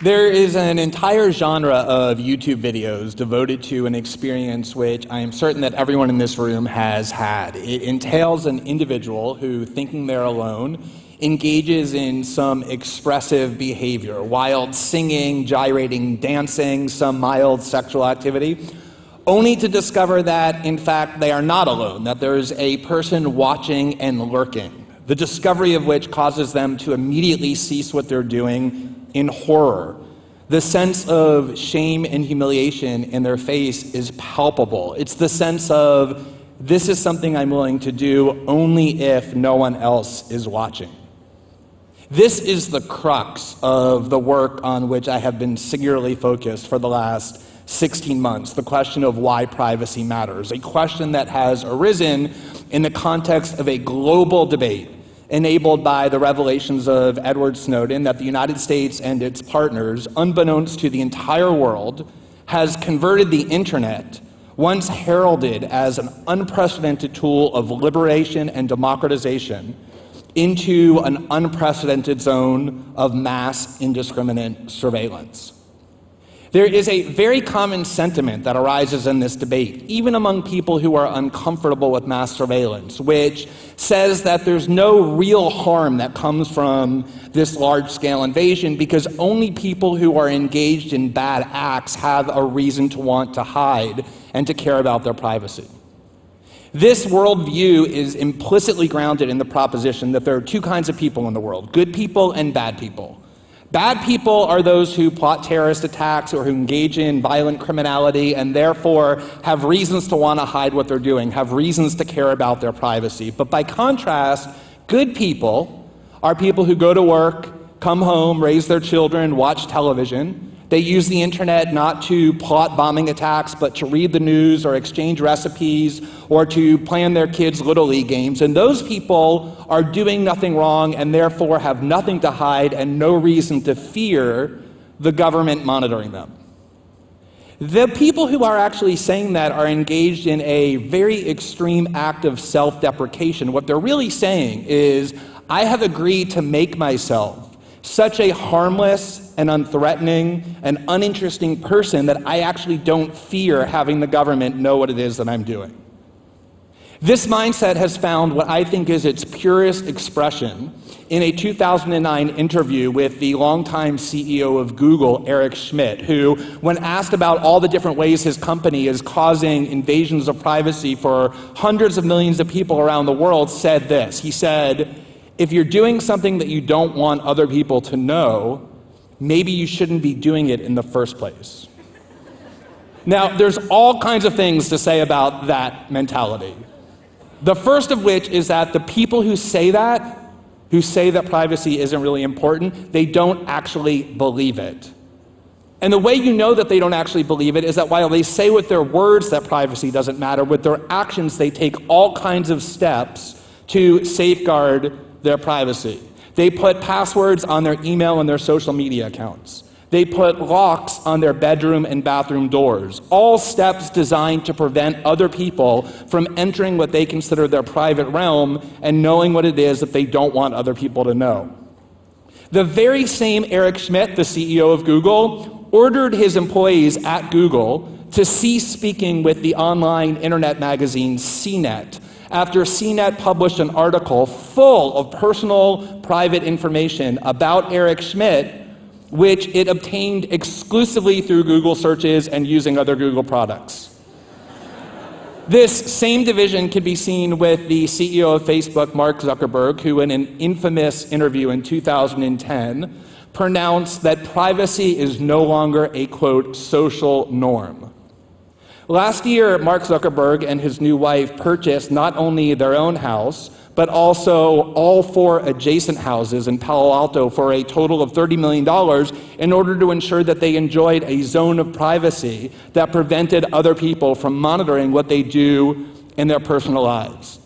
There is an entire genre of YouTube videos devoted to an experience which I am certain that everyone in this room has had. It entails an individual who, thinking they're alone, engages in some expressive behavior, wild singing, gyrating, dancing, some mild sexual activity, only to discover that, in fact, they are not alone, that there's a person watching and lurking, the discovery of which causes them to immediately cease what they're doing in horror. The sense of shame and humiliation in their face is palpable. It's the sense of, this is something I'm willing to do only if no one else is watching. This is the crux of the work on which I have been singularly focused for the last 16 months, the question of why privacy matters, a question that has arisen in the context of a global debate enabled by the revelations of Edward Snowden that the United States and its partners, unbeknownst to the entire world, has converted the internet, once heralded as an unprecedented tool of liberation and democratization, into an unprecedented zone of mass indiscriminate surveillance. There is a very common sentiment that arises in this debate, even among people who are uncomfortable with mass surveillance, which says that there's no real harm that comes from this large-scale invasion because only people who are engaged in bad acts have a reason to want to hide and to care about their privacy. This worldview is implicitly grounded in the proposition that there are two kinds of people in the world, good people and bad people. Bad people are those who plot terrorist attacks or who engage in violent criminality and therefore have reasons to want to hide what they're doing, have reasons to care about their privacy. But by contrast, good people are people who go to work, come home, raise their children, watch television. They use the internet not to plot bombing attacks, but to read the news or exchange recipes or to plan their kids' Little League games. And those people are doing nothing wrong and therefore have nothing to hide and no reason to fear the government monitoring them. The people who are actually saying that are engaged in a very extreme act of self-deprecation. What they're really saying is, I have agreed to make myself such a harmless and unthreatening and uninteresting person that I actually don't fear having the government know what it is that I'm doing. This mindset has found what I think is its purest expression in a 2009 interview with the longtime CEO of Google, Eric Schmidt, who, when asked about all the different ways his company is causing invasions of privacy for hundreds of millions of people around the world, said this. He said, if you're doing something that you don't want other people to know, maybe you shouldn't be doing it in the first place. Now, there's all kinds of things to say about that mentality. The first of which is that the people who say that privacy isn't really important, they don't actually believe it. And the way you know that they don't actually believe it is that while they say with their words that privacy doesn't matter, with their actions they take all kinds of steps to safeguard their privacy. They put passwords on their email and their social media accounts. They put locks on their bedroom and bathroom doors, all steps designed to prevent other people from entering what they consider their private realm and knowing what it is that they don't want other people to know. The very same Eric Schmidt, the CEO of Google, ordered his employees at Google to cease speaking with the online internet magazine CNET, after CNET published an article full of personal, private information about Eric Schmidt, which it obtained exclusively through Google searches and using other Google products. This same division can be seen with the CEO of Facebook, Mark Zuckerberg, who in an infamous interview in 2010 pronounced that privacy is no longer a, quote, social norm. Last year, Mark Zuckerberg and his new wife purchased not only their own house, but also all 4 adjacent houses in Palo Alto for a total of $30 million in order to ensure that they enjoyed a zone of privacy that prevented other people from monitoring what they do in their personal lives.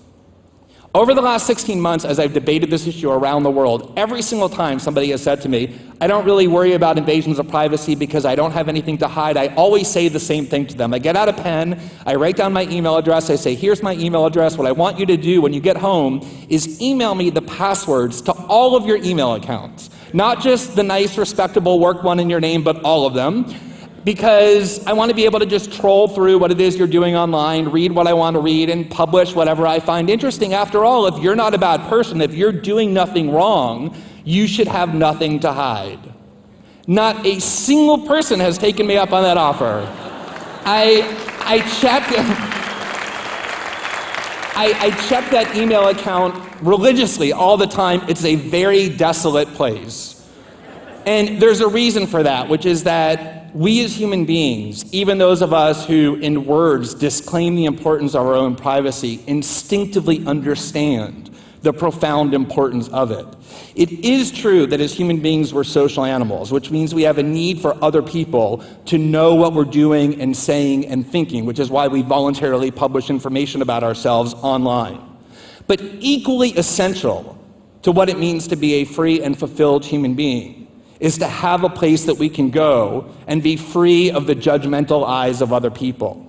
Over the last 16 months, as I've debated this issue around the world, every single time somebody has said to me, I don't really worry about invasions of privacy because I don't have anything to hide, I always say the same thing to them. I get out a pen, I write down my email address, I say, here's my email address. What I want you to do when you get home is email me the passwords to all of your email accounts. Not just the nice, respectable work one in your name, but all of them. Because I want to be able to just troll through what it is you're doing online, read what I want to read, and publish whatever I find interesting. After all, if you're not a bad person, if you're doing nothing wrong, you should have nothing to hide. Not a single person has taken me up on that offer. I check that email account religiously all the time. It's a very desolate place. And there's a reason for that, which is that we as human beings, even those of us who in words disclaim the importance of our own privacy, instinctively understand the profound importance of it. It is true that as human beings we're social animals, which means we have a need for other people to know what we're doing and saying and thinking, which is why we voluntarily publish information about ourselves online. But equally essential to what it means to be a free and fulfilled human being is to have a place that we can go and be free of the judgmental eyes of other people.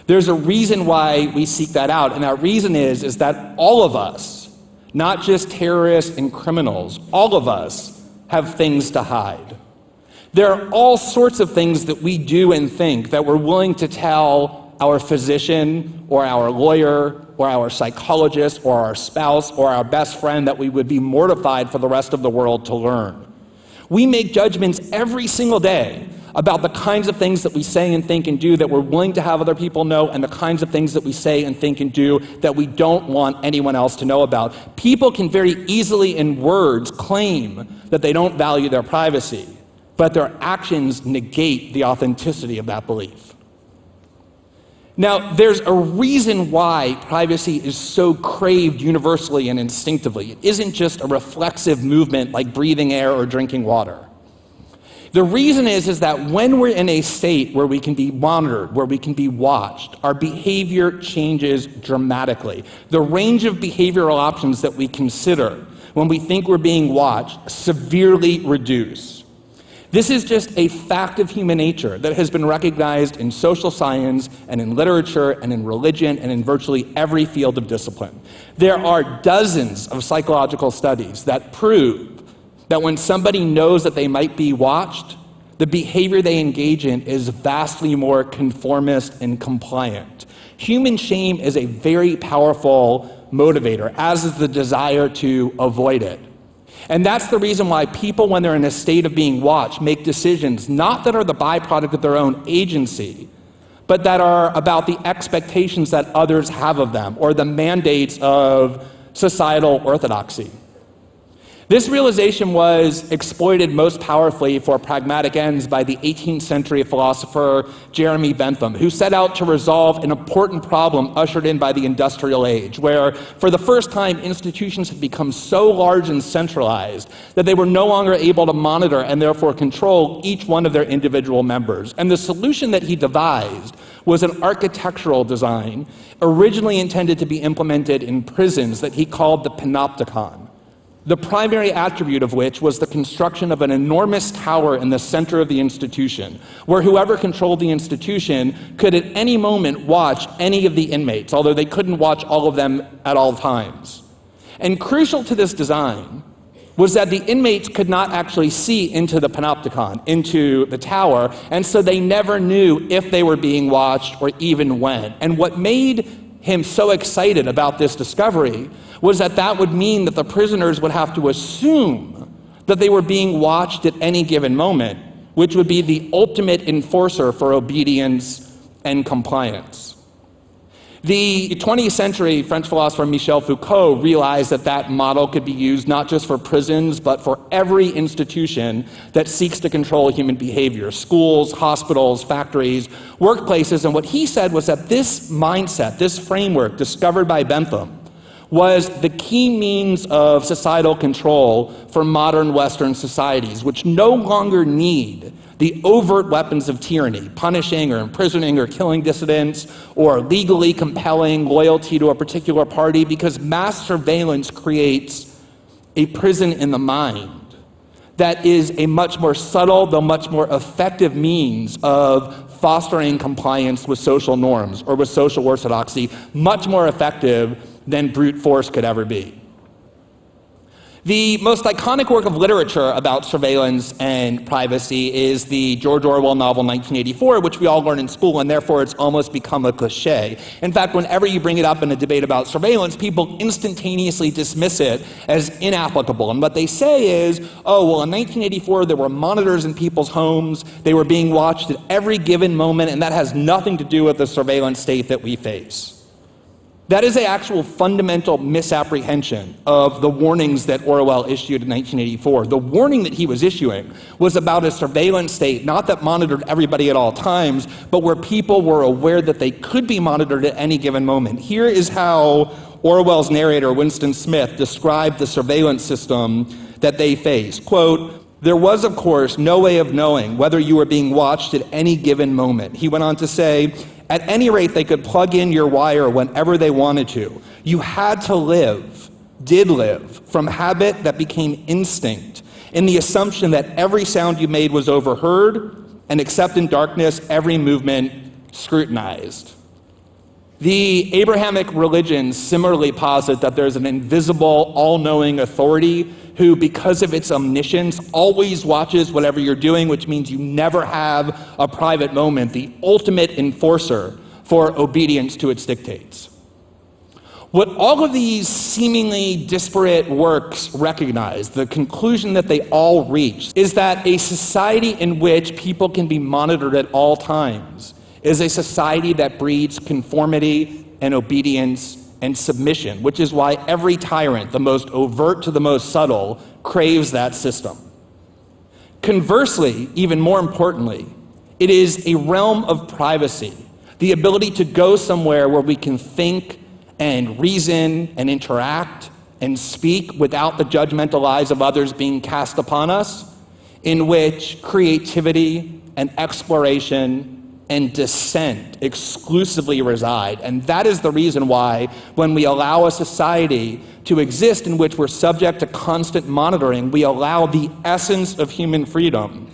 There's a reason why we seek that out, and that reason is that all of us, not just terrorists and criminals, all of us have things to hide. There are all sorts of things that we do and think that we're willing to tell our physician or our lawyer or our psychologist or our spouse or our best friend that we would be mortified for the rest of the world to learn. We make judgments every single day about the kinds of things that we say and think and do that we're willing to have other people know, and the kinds of things that we say and think and do that we don't want anyone else to know about. People can very easily in words claim that they don't value their privacy, but their actions negate the authenticity of that belief. Now, there's a reason why privacy is so craved universally and instinctively. It isn't just a reflexive movement like breathing air or drinking water. The reason is that when we're in a state where we can be monitored, where we can be watched, our behavior changes dramatically. The range of behavioral options that we consider when we think we're being watched severely reduce. This is just a fact of human nature that has been recognized in social science and in literature and in religion and in virtually every field of discipline. There are dozens of psychological studies that prove that when somebody knows that they might be watched, the behavior they engage in is vastly more conformist and compliant. Human shame is a very powerful motivator, as is the desire to avoid it. And that's the reason why people, when they're in a state of being watched, make decisions not that are the byproduct of their own agency, but that are about the expectations that others have of them, or the mandates of societal orthodoxy. This realization was exploited most powerfully for pragmatic ends by the 18th century philosopher Jeremy Bentham, who set out to resolve an important problem ushered in by the industrial age, where for the first time institutions had become so large and centralized that they were no longer able to monitor and therefore control each one of their individual members. And the solution that he devised was an architectural design originally intended to be implemented in prisons that he called the panopticon. The primary attribute of which was the construction of an enormous tower in the center of the institution, where whoever controlled the institution could at any moment watch any of the inmates, although they couldn't watch all of them at all times. And crucial to this design was that the inmates could not actually see into the panopticon, into the tower, and so they never knew if they were being watched or even when. And what made him so excited about this discovery was that that would mean that the prisoners would have to assume that they were being watched at any given moment, which would be the ultimate enforcer for obedience and compliance. The 20th century French philosopher Michel Foucault realized that that model could be used not just for prisons, but for every institution that seeks to control human behavior: schools, hospitals, factories, workplaces. And what he said was that this mindset, this framework discovered by Bentham, was the key means of societal control for modern Western societies, which no longer need the overt weapons of tyranny, punishing or imprisoning or killing dissidents, or legally compelling loyalty to a particular party, because mass surveillance creates a prison in the mind that is a much more subtle, though much more effective means of fostering compliance with social norms or with social orthodoxy, much more effective than brute force could ever be. The most iconic work of literature about surveillance and privacy is the George Orwell novel 1984, which we all learn in school, and therefore it's almost become a cliche. In fact, whenever you bring it up in a debate about surveillance, people instantaneously dismiss it as inapplicable. And what they say is, oh, well, in 1984, there were monitors in people's homes, they were being watched at every given moment, and that has nothing to do with the surveillance state that we face. That is an actual fundamental misapprehension of the warnings that Orwell issued in 1984. The warning that he was issuing was about a surveillance state, not that monitored everybody at all times, but where people were aware that they could be monitored at any given moment. Here is how Orwell's narrator, Winston Smith, described the surveillance system that they faced. Quote, "There was, of course, no way of knowing whether you were being watched at any given moment." He went on to say, "At any rate, they could plug in your wire whenever they wanted to. You had to live, did live, from habit that became instinct, in the assumption that every sound you made was overheard, and except in darkness, every movement scrutinized." The Abrahamic religions similarly posit that there's an invisible, all-knowing authority who, because of its omniscience, always watches whatever you're doing, which means you never have a private moment, the ultimate enforcer for obedience to its dictates. What all of these seemingly disparate works recognize, the conclusion that they all reach, is that a society in which people can be monitored at all times is a society that breeds conformity and obedience and submission, which is why every tyrant, the most overt to the most subtle, craves that system. Conversely, even more importantly, it is a realm of privacy, the ability to go somewhere where we can think and reason and interact and speak without the judgmental eyes of others being cast upon us, in which creativity and exploration and dissent exclusively reside. And that is the reason why, when we allow a society to exist in which we're subject to constant monitoring, we allow the essence of human freedom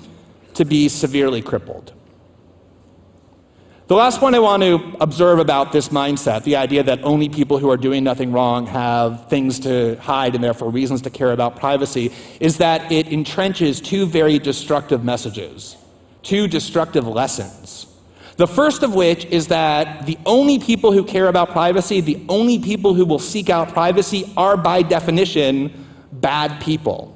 to be severely crippled. The last point I want to observe about this mindset, the idea that only people who are doing nothing wrong have things to hide and therefore reasons to care about privacy, is that it entrenches two very destructive messages, two destructive lessons. The first of which is that the only people who care about privacy, the only people who will seek out privacy, are by definition bad people.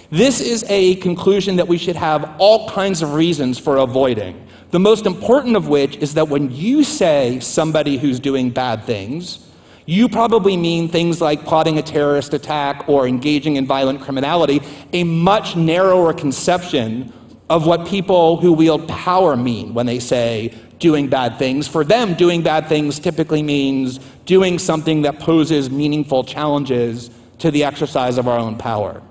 This is a conclusion that we should have all kinds of reasons for avoiding. The most important of which is that when you say somebody who's doing bad things, you probably mean things like plotting a terrorist attack or engaging in violent criminality, a much narrower conception of what people who wield power mean when they say doing bad things. For them, doing bad things typically means doing something that poses meaningful challenges to the exercise of our own power.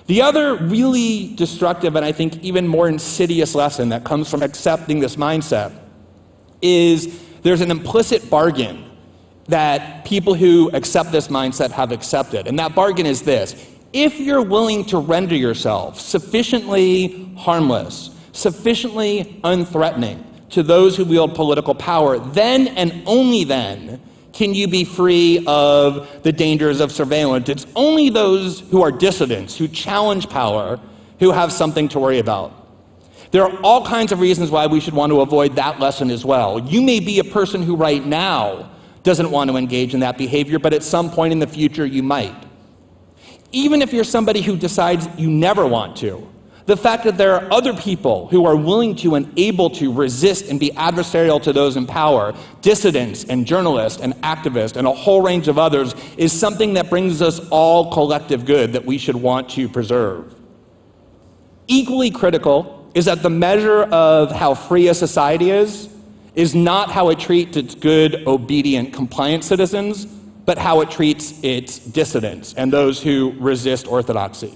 The other really destructive and I think even more insidious lesson that comes from accepting this mindset is there's an implicit bargain that people who accept this mindset have accepted. And that bargain is this: if you're willing to render yourself sufficiently harmless, sufficiently unthreatening to those who wield political power, then and only then can you be free of the dangers of surveillance. It's only those who are dissidents, who challenge power, who have something to worry about. There are all kinds of reasons why we should want to avoid that lesson as well. You may be a person who right now doesn't want to engage in that behavior, but at some point in the future you might. Even if you're somebody who decides you never want to, the fact that there are other people who are willing to and able to resist and be adversarial to those in power, dissidents and journalists and activists and a whole range of others, is something that brings us all collective good that we should want to preserve. Equally critical is that the measure of how free a society is not how it treats its good, obedient, compliant citizens, but how it treats its dissidents and those who resist orthodoxy.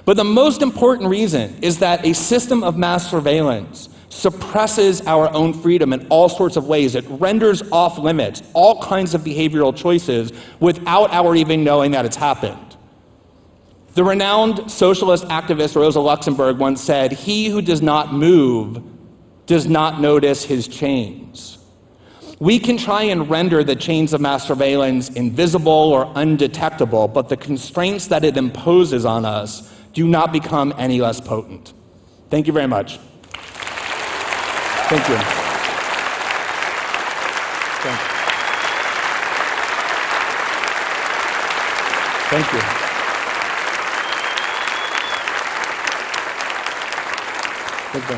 But the most important reason is that a system of mass surveillance suppresses our own freedom in all sorts of ways. It renders off limits all kinds of behavioral choices without our even knowing that it's happened. The renowned socialist activist Rosa Luxemburg once said, "He who does not move does not notice his chains." We can try and render the chains of mass surveillance invisible or undetectable, but the constraints that it imposes on us do not become any less potent. Thank you very much. Thank you. Thank you. Thank you. Thank you.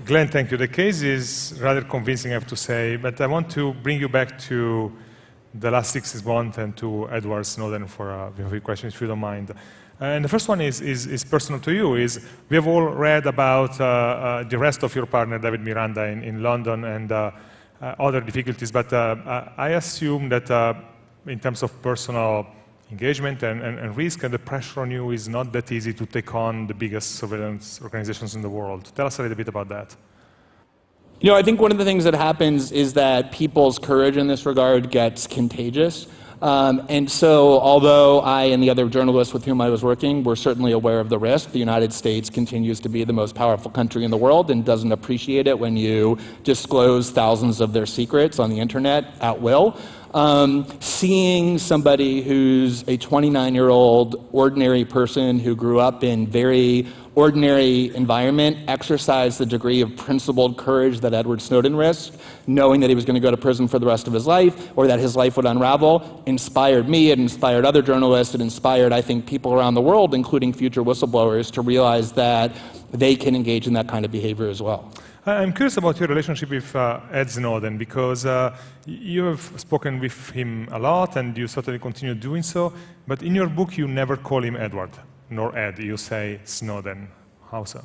Glenn, thank you. The case is rather convincing, I have to say, but I want to bring you back to the last 6 months and to Edward Snowden for a few questions, if you don't mind. And the first one is personal to you. We have all read about the arrest of your partner, David Miranda, in London and other difficulties, but I assume that in terms of personal engagement and risk, and the pressure on you is not that easy to take on the biggest surveillance organizations in the world. Tell us a little bit about that. You know, I think one of the things that happens is that people's courage in this regard gets contagious. And so, although I and the other journalists with whom I was working were certainly aware of the risk, the United States continues to be the most powerful country in the world and doesn't appreciate it when you disclose thousands of their secrets on the internet at will. Seeing somebody who's a 29-year-old ordinary person who grew up in very ordinary environment exercise the degree of principled courage that Edward Snowden risked, knowing that he was going to go to prison for the rest of his life or that his life would unravel, inspired me, it inspired other journalists, it inspired, I think, people around the world, including future whistleblowers, to realize that they can engage in that kind of behavior as well. I'm curious about your relationship with Ed Snowden, because you have spoken with him a lot and you certainly continue doing so, but in your book you never call him Edward, nor Ed, you say Snowden. How so?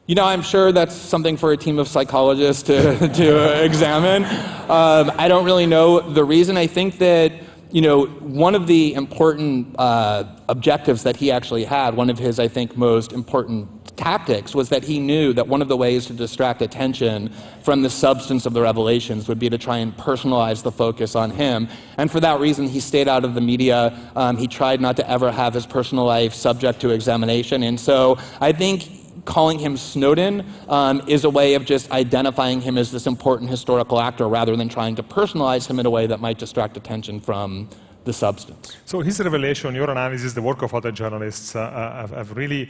You know, I'm sure that's something for a team of psychologists to examine. I don't really know the reason. I think that, you know, one of the important objectives that he actually had, one of his, I think, most important tactics, was that he knew that one of the ways to distract attention from the substance of the revelations would be to try and personalize the focus on him. And for that reason, he stayed out of the media. He tried not to ever have his personal life subject to examination. And so I think calling him Snowden is a way of just identifying him as this important historical actor rather than trying to personalize him in a way that might distract attention from the substance. So his revelation, your analysis, the work of other journalists have really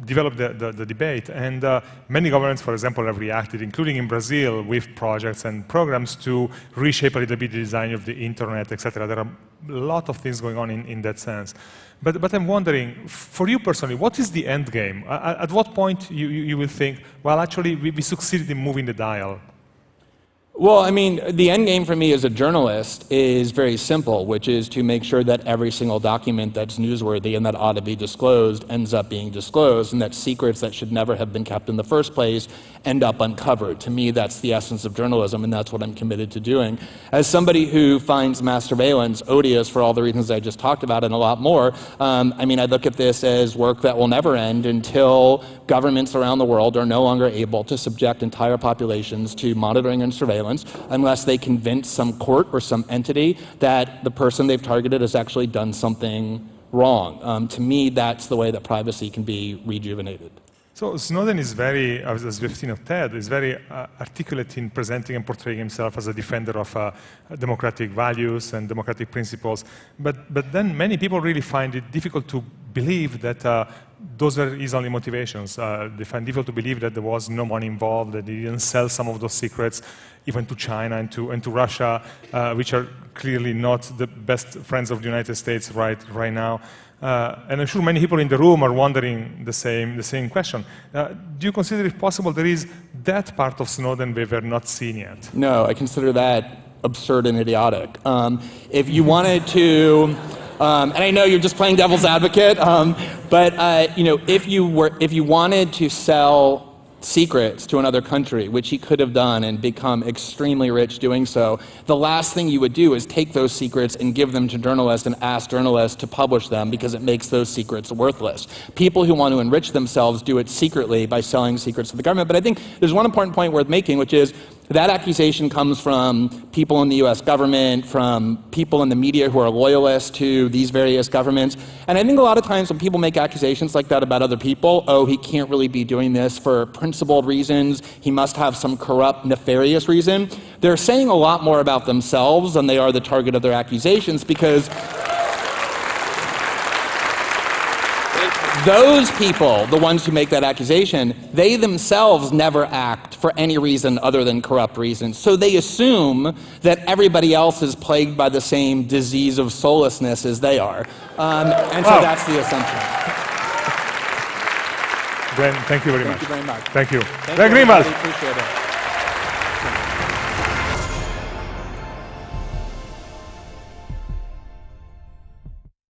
developed the debate. And many governments, for example, have reacted, including in Brazil, with projects and programs to reshape a little bit the design of the internet, etc. There are a lot of things going on in that sense. But I'm wondering, for you personally, what is the end game? At what point you will think, well, actually, we succeeded in moving the dial? Well, I mean, the end game for me as a journalist is very simple, which is to make sure that every single document that's newsworthy and that ought to be disclosed ends up being disclosed, and that secrets that should never have been kept in the first place end up uncovered. To me, that's the essence of journalism, and that's what I'm committed to doing. As somebody who finds mass surveillance odious for all the reasons I just talked about and a lot more, I mean, I look at this as work that will never end until governments around the world are no longer able to subject entire populations to monitoring and surveillance unless they convince some court or some entity that the person they've targeted has actually done something wrong. To me, that's the way that privacy can be rejuvenated. So Snowden is very, as we've seen of Ted, is very articulate in presenting and portraying himself as a defender of democratic values and democratic principles. But then many people really find it difficult to believe that those are his only motivations. They find it difficult to believe that there was no money involved, that he didn't sell some of those secrets even to China and to Russia, which are clearly not the best friends of the United States right now. And I'm sure many people in the room are wondering the same question. Do you consider it possible there is that part of Snowden we have not seen yet? No, I consider that absurd and idiotic. If you wanted to, and I know you're just playing devil's advocate, but you know, if you wanted to sell secrets to another country, which he could have done and become extremely rich doing so, the last thing you would do is take those secrets and give them to journalists and ask journalists to publish them because it makes those secrets worthless. People who want to enrich themselves do it secretly by selling secrets to the government. But I think there's one important point worth making, which is that accusation comes from people in the US government, from people in the media who are loyalists to these various governments. And I think a lot of times when people make accusations like that about other people, oh, he can't really be doing this for principled reasons, he must have some corrupt, nefarious reason, they're saying a lot more about themselves than they are the target of their accusations, because those people, the ones who make that accusation, they themselves never act for any reason other than corrupt reasons. So they assume that everybody else is plagued by the same disease of soullessness as they are. And so that's the assumption. Glenn, thank you very much. Thank you very much. Thank you. Thank Glenn you, Greenwald. everybody. Appreciate it.